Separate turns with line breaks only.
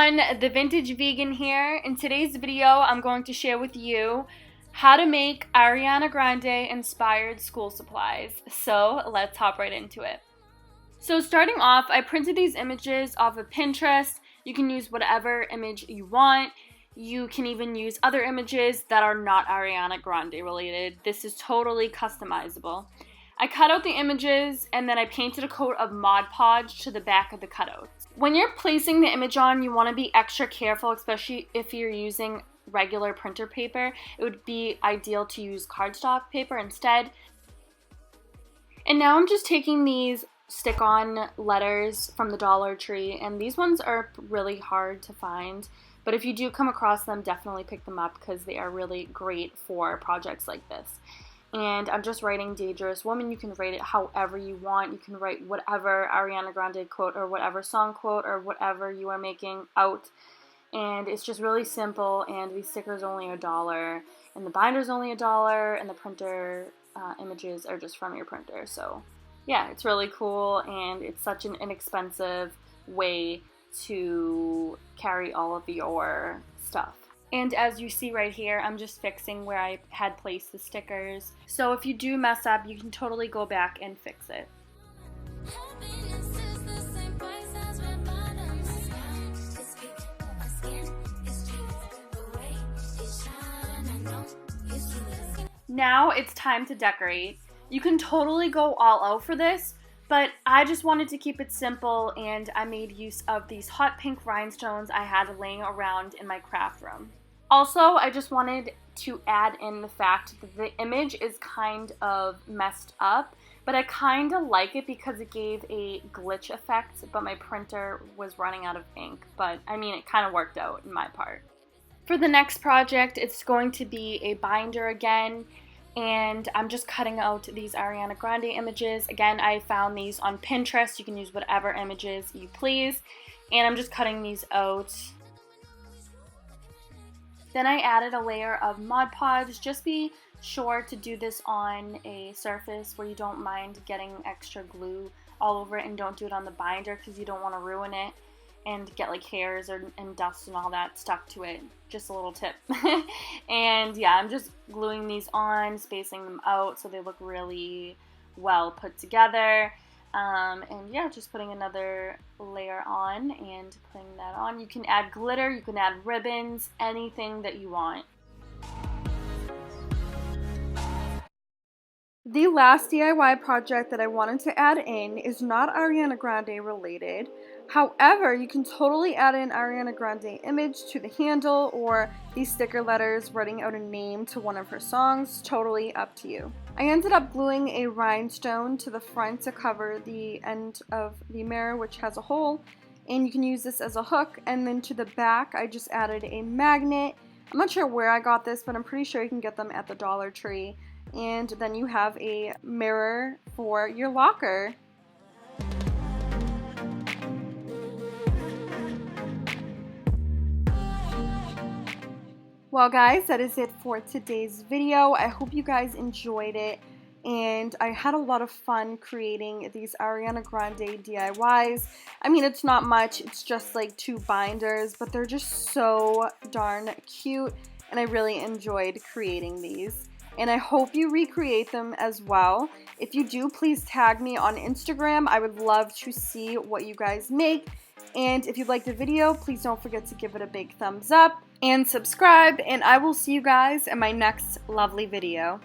everyone, the Vintage Vegan here. In today's video, I'm going to share with you how to make Ariana Grande inspired school supplies. So let's hop right into it. So starting off, I printed these images off of Pinterest. You can use whatever image you want. You can even use other images that are not Ariana Grande related. This is totally customizable. I cut out the images and then I painted a coat of Mod Podge to the back of the cutouts. When you're placing the image on, you want to be extra careful, especially if you're using regular printer paper. It would be ideal to use cardstock paper instead. And now I'm just taking these stick-on letters from the Dollar Tree, and these ones are really hard to find. But if you do come across them, definitely pick them up because they are really great for projects like this. And I'm just writing Dangerous Woman. You can write it however you want. You can write whatever Ariana Grande quote or whatever song quote or whatever you are making out. And it's just really simple, and these stickers are only $1, and the binder's only $1, and the printer images are just from your printer. So yeah, it's really cool, and it's such an inexpensive way to carry all of your stuff. And as you see right here, I'm just fixing where I had placed the stickers. So if you do mess up, you can totally go back and fix it. Now it's time to decorate. You can totally go all out for this, but I just wanted to keep it simple, and I made use of these hot pink rhinestones I had laying around in my craft room. Also, I just wanted to add in the fact that the image is kind of messed up, but I kind of like it because it gave a glitch effect, but my printer was running out of ink. But I mean, it kind of worked out in my part. For the next project, it's going to be a binder again, and I'm just cutting out these Ariana Grande images. Again, I found these on Pinterest. You can use whatever images you please, and I'm just cutting these out. Then I added a layer of Mod Podge. Just be sure to do this on a surface where you don't mind getting extra glue all over it, and don't do it on the binder because you don't want to ruin it and get like hairs and dust and all that stuck to it. Just a little tip. And yeah, I'm just gluing these on, spacing them out so they look really well put together. And yeah, just putting another layer on and putting that on. You can add glitter, you can add ribbons, anything that you want. The last DIY project that I wanted to add in is not Ariana Grande related. However, you can totally add an Ariana Grande image to the handle or these sticker letters writing out a name to one of her songs. Totally up to you. I ended up gluing a rhinestone to the front to cover the end of the mirror, which has a hole, and you can use this as a hook. And then to the back, I just added a magnet. I'm not sure where I got this, but I'm pretty sure you can get them at the Dollar Tree. And then you have a mirror for your locker. Well guys, that is it for today's video. I hope you guys enjoyed it, and I had a lot of fun creating these Ariana Grande DIYs. I mean, it's not much, it's just like 2 binders, but they're just so darn cute, and I really enjoyed creating these. And I hope you recreate them as well. If you do, please tag me on Instagram. I would love to see what you guys make. And if you liked the video, please don't forget to give it a big thumbs up and subscribe. And I will see you guys in my next lovely video.